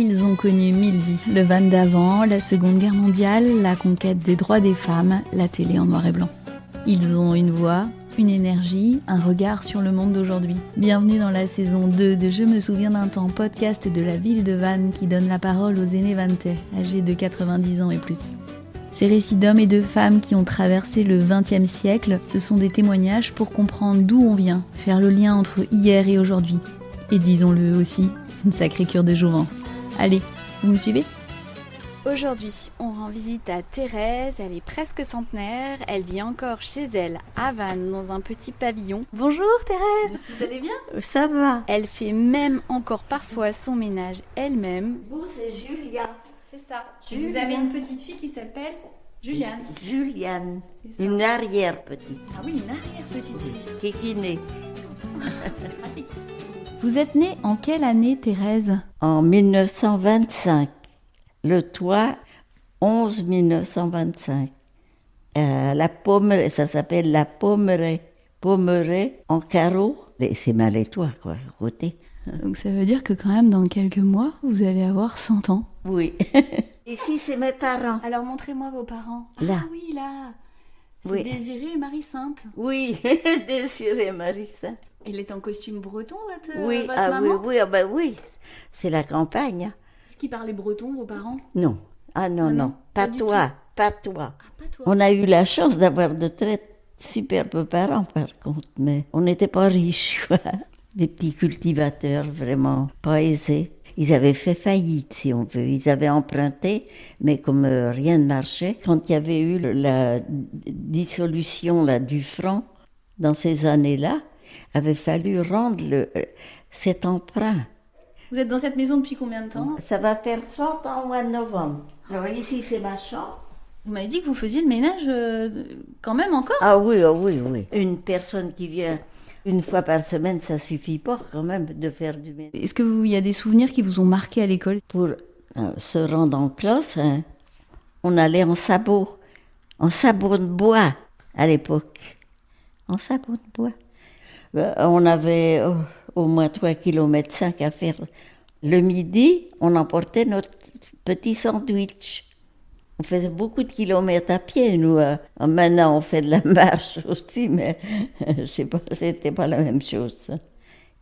Ils ont connu 1000 vies, le van d'avant, la Seconde Guerre mondiale, la conquête des droits des femmes, la télé en noir et blanc. Ils ont une voix, une énergie, un regard sur le monde d'aujourd'hui. Bienvenue dans la saison 2 de Je me souviens d'un temps, podcast de la ville de Vannes qui donne la parole aux aînés vanntais, âgés de 90 ans et plus. Ces récits d'hommes et de femmes qui ont traversé le XXe siècle, ce sont des témoignages pour comprendre d'où on vient, faire le lien entre hier et aujourd'hui. Et disons-le aussi, une sacrée cure de jouvence. Allez, vous me suivez ? Aujourd'hui, on rend visite à Thérèse, elle est presque centenaire, elle vit encore chez elle, à Vannes, dans un petit pavillon. Bonjour Thérèse, vous allez bien ? Ça va. Elle fait même encore parfois son ménage elle-même. Vous, c'est Julia. C'est ça. Et vous avez une petite fille qui s'appelle Juliane. Juliane, C'est ça. une arrière-petite, Ah oui, une arrière-petite fille. qui est née C'est pratique. Vous êtes née en quelle année Thérèse ? en 1925. Le toit, 11 1925. La Pommeraye, ça s'appelle la Pommeraye. Pommeraye en carreau. Et c'est mal les toits, quoi, à côté. Donc ça veut dire que quand même dans quelques mois, vous allez avoir 100 ans. Oui. Ici, c'est mes parents. Alors montrez-moi vos parents. Là. Ah oui, là. C'est Oui. Désiré et Marie-Sainte. Oui, Désiré Marissa. Elle est en costume breton, votre Oui, maman ? oui. C'est la campagne. Est-ce qu'ils parlaient breton, vos parents ? Non. Ah non, Ah non, non. pas Pas du toi, pas toi. Ah, pas toi. On a eu la chance d'avoir de très superbes parents, par contre, mais on n'était pas riches, quoi. Des petits cultivateurs vraiment pas aisés. Ils avaient fait faillite, si on veut. Ils avaient emprunté, mais comme rien ne marchait, quand il y avait eu la dissolution là, du franc, dans ces années-là, avait fallu rendre cet emprunt. Vous êtes dans cette maison depuis combien de temps ? Ça va faire 30 ans au mois de novembre. Alors ici, c'est ma chambre. Vous m'avez dit que vous faisiez le ménage quand même encore ? Ah oui, oh oui, oui. Une personne qui vient une fois par semaine, ça suffit pas quand même de faire du ménage. Est-ce qu'il y a des souvenirs qui vous ont marqué à l'école ? Pour se rendre en classe, hein, on allait en sabot de bois à l'époque. En sabot de bois. On avait au moins 3,5 km à faire. Le midi, on emportait notre petit sandwich. On faisait beaucoup de kilomètres à pied, nous. Maintenant, on fait de la marche aussi, mais c'était pas la même chose. Ça.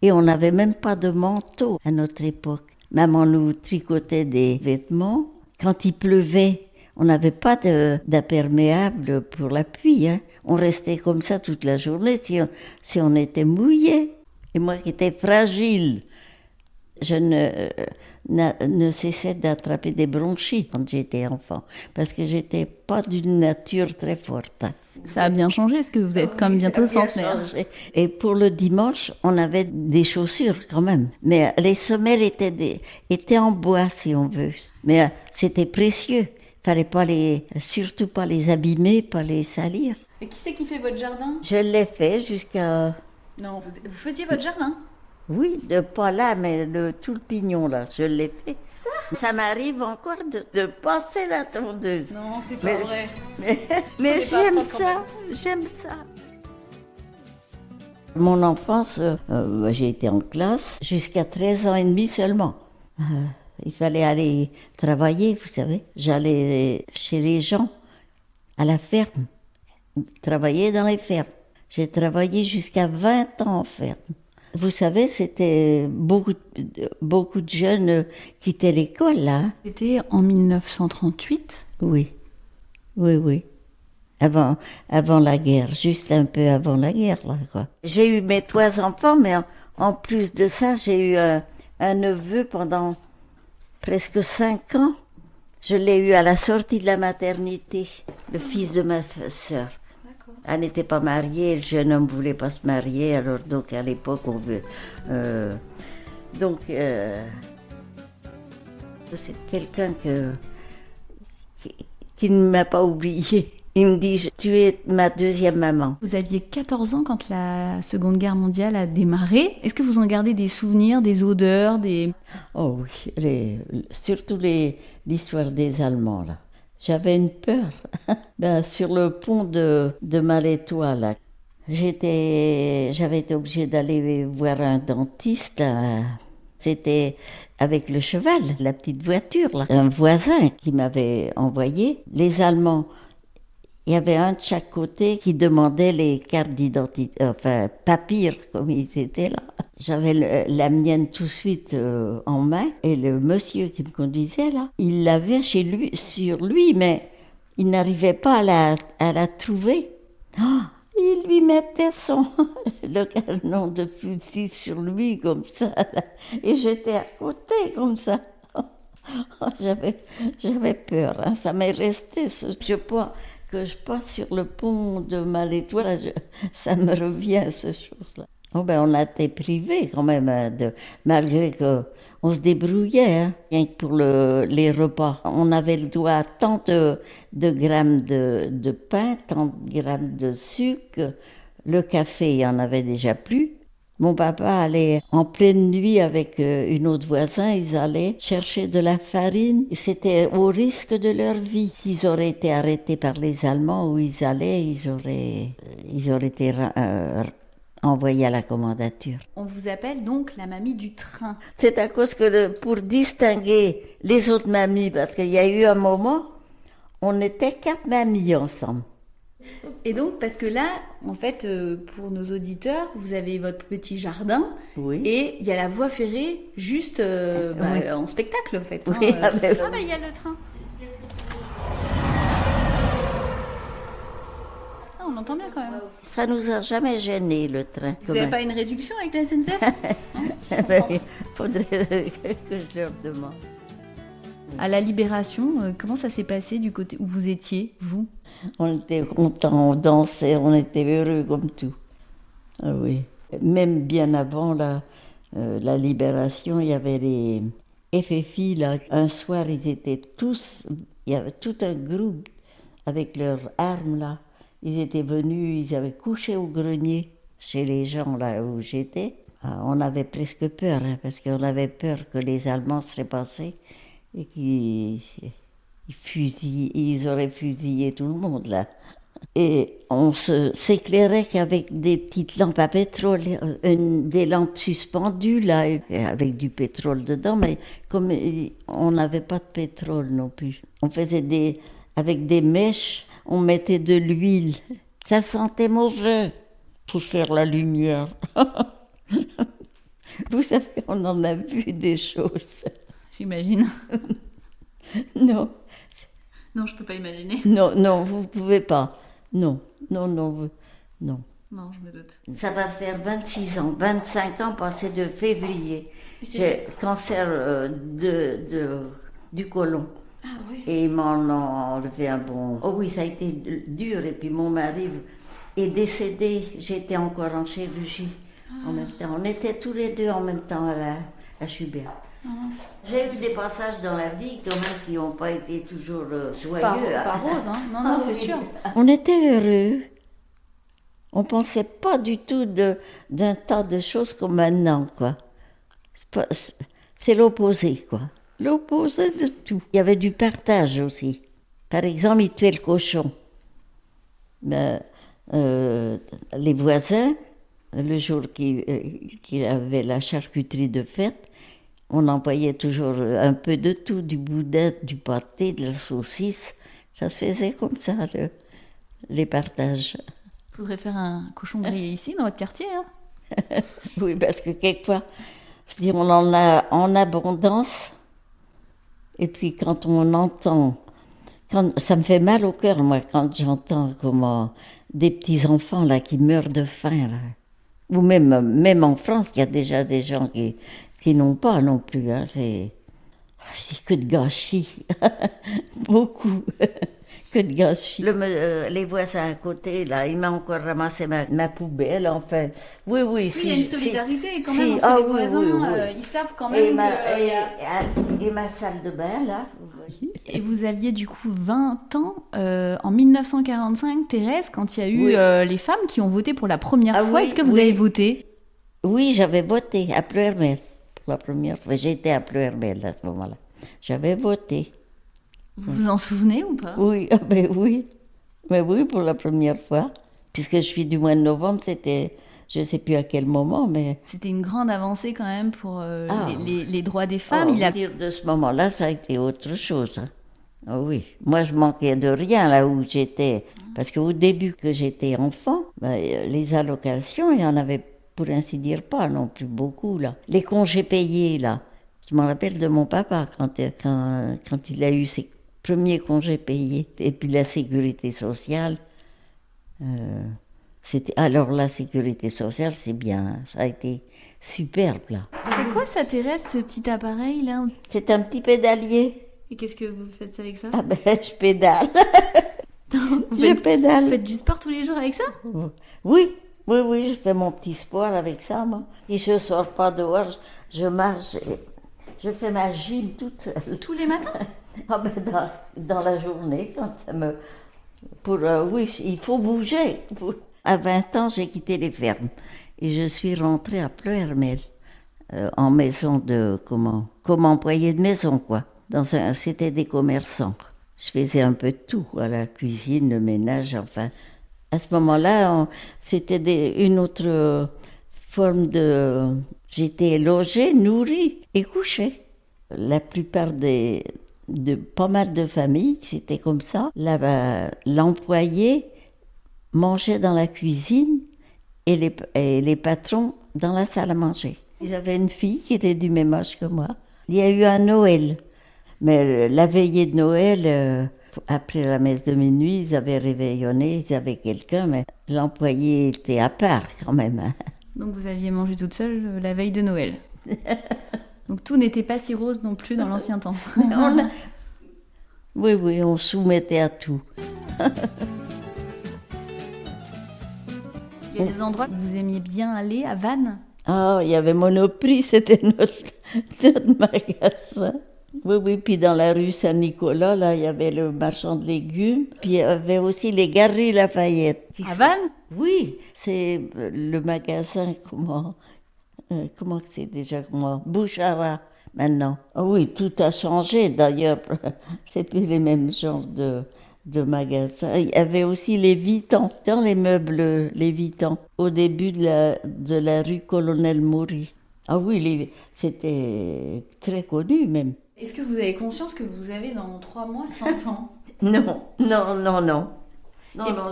Et on n'avait même pas de manteau à notre époque. Maman nous tricotait des vêtements. Quand il pleuvait, on n'avait pas d'imperméable pour la pluie. Hein. On restait comme ça toute la journée si on était mouillé. Et moi qui étais fragile, je ne cessais d'attraper des bronchites quand j'étais enfant, parce que j'étais pas d'une nature très forte. Ça a bien changé, est-ce que vous êtes comme bientôt centenaire ? Et pour le dimanche, on avait des chaussures quand même, mais les semelles étaient en bois, si on veut. Mais c'était précieux, fallait pas surtout pas les abîmer, pas les salir. Et qui c'est qui fait votre jardin ? Je l'ai fait jusqu'à... Non, vous faisiez votre jardin ? Oui, pas là, mais tout le pignon, là, je l'ai fait. Ça m'arrive encore de passer la tondeuse. Non, c'est pas vrai. Mais Faut les j'aime pas quand j'aime ça. Mon enfance, j'ai été en classe jusqu'à 13 ans et demi seulement. Il fallait aller travailler, vous savez. J'allais chez les gens, à la ferme, travailler dans les fermes. J'ai travaillé jusqu'à 20 ans en ferme. Vous savez, c'était beaucoup de jeunes quittaient l'école, là. Hein. C'était en 1938 ? Oui. Avant la guerre, juste un peu avant la guerre, là, quoi. J'ai eu mes 3 enfants, mais en plus de ça, j'ai eu un neveu pendant presque 5 ans. Je l'ai eu à la sortie de la maternité, le fils de ma sœur. Elle n'était pas mariée, le jeune homme ne voulait pas se marier, alors donc à l'époque on veut... c'est quelqu'un qui ne m'a pas oublié. Il me dit, tu es ma deuxième maman. Vous aviez 14 ans quand la Seconde Guerre mondiale a démarré. Est-ce que vous en gardez des souvenirs, des odeurs, des... Oh oui, surtout l'histoire des Allemands, là. J'avais une peur. Sur le pont de Malétois, là, j'avais été obligée d'aller voir un dentiste. C'était avec le cheval, la petite voiture, là. Un voisin qui m'avait envoyé. Les Allemands, il y avait un de chaque côté qui demandait les cartes d'identité, enfin, papiers, comme ils étaient là. J'avais la mienne tout de suite en main, et le monsieur qui me conduisait, là, il l'avait chez lui, sur lui, mais il n'arrivait pas à la trouver. Oh, il lui mettait le canon de fusil sur lui, comme ça, là. Et j'étais à côté, comme ça. Oh, j'avais peur, hein. Ça m'est resté, que je passe sur le pont de Malétoile, ça me revient, ces choses-là. Oh ben, on a été privés quand même, hein, malgré qu'on se débrouillait, hein, rien que pour les repas. On avait le droit à tant de grammes de pain, tant de grammes de sucre. Le café, il n'y en avait déjà plus. Mon papa allait en pleine nuit avec une autre voisin, ils allaient chercher de la farine. C'était au risque de leur vie. S'ils auraient été arrêtés par les Allemands où ils allaient, ils auraient été envoyés à la commandature. On vous appelle donc la mamie du train. C'est à cause que pour distinguer les autres mamies, parce qu'il y a eu un moment, on était 4 mamies ensemble. Et donc, parce que là, en fait, pour nos auditeurs, vous avez votre petit jardin, oui. Et il y a la voie ferrée juste oui. En spectacle, en fait. Oui, il y a le train. Ah, on entend bien quand même. Ça nous a jamais gênés, le train. Vous n'avez pas une réduction avec la SNCF? Il faudrait que je leur demande. À la Libération, comment ça s'est passé du côté où vous étiez, vous? On était contents, on dansait, on était heureux comme tout. Ah oui. Même bien avant la Libération, il y avait les FFI, là. Un soir, il y avait tout un groupe avec leurs armes, là. Ils étaient venus, ils avaient couché au grenier chez les gens, là où j'étais. Ah, on avait presque peur, hein, parce qu'on avait peur que les Allemands seraient passés et qu'ils auraient fusillé tout le monde, là. Et on s'éclairait qu'avec des petites lampes à pétrole, des lampes suspendues, là, avec du pétrole dedans, mais comme on n'avait pas de pétrole non plus. On faisait avec des mèches, on mettait de l'huile. Ça sentait mauvais pour faire la lumière. Vous savez, on en a vu des choses. J'imagine. Non. Non, je peux pas imaginer. Non, vous pouvez pas. Non. Non, je me doute. Ça va faire 26 ans, 25 ans passé de février. J'ai cancer du côlon. Ah oui. Et ils m'en ont enlevé un bon... Oh oui, ça a été dur. Et puis mon mari est décédé. J'étais encore en chirurgie en même temps. On était tous les deux en même temps à Schubert. J'ai eu des passages dans la vie quand même qui n'ont pas été toujours joyeux. Pas rose, hein. Non, c'est sûr. On était heureux. On ne pensait pas du tout d'un tas de choses comme maintenant, quoi. C'est l'opposé, quoi. L'opposé de tout. Il y avait du partage aussi. Par exemple, ils tuaient le cochon. Les voisins, le jour qu'il avait la charcuterie de fête, on envoyait toujours un peu de tout, du boudin, du pâté, de la saucisse. Ça se faisait comme ça, les partages. Il faudrait faire un cochon grillé ici, dans votre quartier, hein. Oui, parce que quelquefois, je dis, on en a en abondance. Et puis quand on entend, ça me fait mal au cœur, moi, quand j'entends comment des petits-enfants là, qui meurent de faim. Là. Ou même en France, il y a déjà des gens qui n'ont pas non plus. Hein, je dis que de gâchis. Beaucoup. Que de gâchis. Les voisins à côté, là, il m'a encore ramassé ma poubelle, enfin. Oui. Oui, il y a une solidarité quand même entre les voisins. Oui. Ils savent quand même et ma salle de bain, là. Et vous aviez du coup 20 ans en 1945, Thérèse, quand il y a eu les femmes qui ont voté pour la première fois. Est-ce que vous avez voté? Oui, j'avais voté à Pleuhermel pour la première fois. J'étais à Pleuhermel à ce moment-là. J'avais voté. Vous vous en souvenez ou pas? Oui, oui. Mais oui, pour la première fois. Puisque je suis du mois de novembre, c'était je ne sais plus à quel moment, mais... C'était une grande avancée quand même pour Ah. les droits des femmes. À partir de ce moment-là, ça a été autre chose. Hein. Ah oui, moi je manquais de rien là où j'étais. Parce qu'au début que j'étais enfant, les allocations, il n'y en avait pour ainsi dire pas non plus beaucoup là. Les congés payés là, je me rappelle de mon papa quand il a eu ses premiers congés payés. Et puis la sécurité sociale, alors la sécurité sociale c'est bien, ça a été superbe là. C'est quoi ça, Thérèse, ce petit appareil là? C'est un petit pédalier. Et qu'est-ce que vous faites avec ça? Ah ben je pédale. Vous pédale. faites du sport tous les jours avec ça? Oui, je fais mon petit sport avec ça, moi. Si je ne sors pas dehors, je marche, je fais ma gym toute seule. Tous les matins? Ah ben dans la journée, quand ça me... oui, il faut bouger. À 20 ans, j'ai quitté les fermes et je suis rentrée à Pleuhermel, en maison comme employée de maison, quoi. C'était des commerçants. Je faisais un peu de tout, la cuisine, le ménage, enfin. À ce moment-là, c'était une autre forme de... J'étais logée, nourrie et couchée. La plupart de pas mal de familles, c'était comme ça. L'employé mangeait dans la cuisine et les patrons dans la salle à manger. Ils avaient une fille qui était du même âge que moi. Il y a eu un Noël. Mais la veillée de Noël, après la messe de minuit, ils avaient réveillonné, ils avaient quelqu'un, mais l'employé était à part quand même. Hein. Donc vous aviez mangé toute seule la veille de Noël. Donc tout n'était pas si rose non plus dans l'ancien temps. Oui, on soumettait à tout. Il y a des endroits que vous aimiez bien aller, à Vannes? Ah, il y avait Monoprix, c'était notre magasin. Oui, puis dans la rue Saint-Nicolas, là, il y avait le marchand de légumes. Puis il y avait aussi les Galeries Lafayette. À Vannes? Oui, c'est le magasin, comment que c'est déjà, Bouchara, maintenant. Ah oui, tout a changé, d'ailleurs. C'est plus les mêmes genres de magasins. Il y avait aussi les Vitans, dans les meubles, les Vitans, au début de la rue Colonel Maury. Ah oui, c'était très connu même. Est-ce que vous avez conscience que vous avez dans 3 mois 100 ans? Non.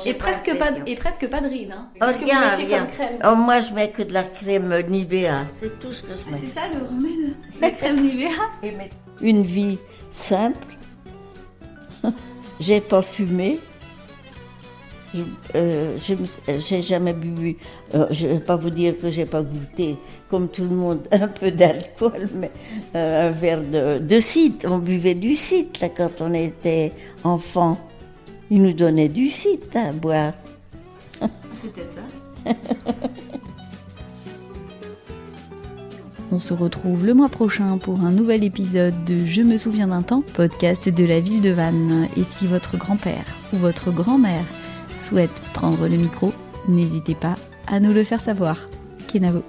Et presque pas de rides, hein. Oh, Qu'est-ce que vous mettiez comme crème? Oh, moi, je mets que de la crème Nivea. C'est tout ce que je mets. C'est ça le remède? La crème Nivea? Une vie simple. J'ai pas fumé. J'ai jamais bu. Je vais pas vous dire que j'ai pas goûté, comme tout le monde, un peu d'alcool, mais un verre de cidre. On buvait du cidre là, quand on était enfant. Ils nous donnaient du cidre à boire. C'est peut-être ça. On se retrouve le mois prochain pour un nouvel épisode de Je me souviens d'un temps, podcast de la ville de Vannes. Et si votre grand-père ou votre grand-mère souhaite prendre le micro, n'hésitez pas à nous le faire savoir. Kenavo.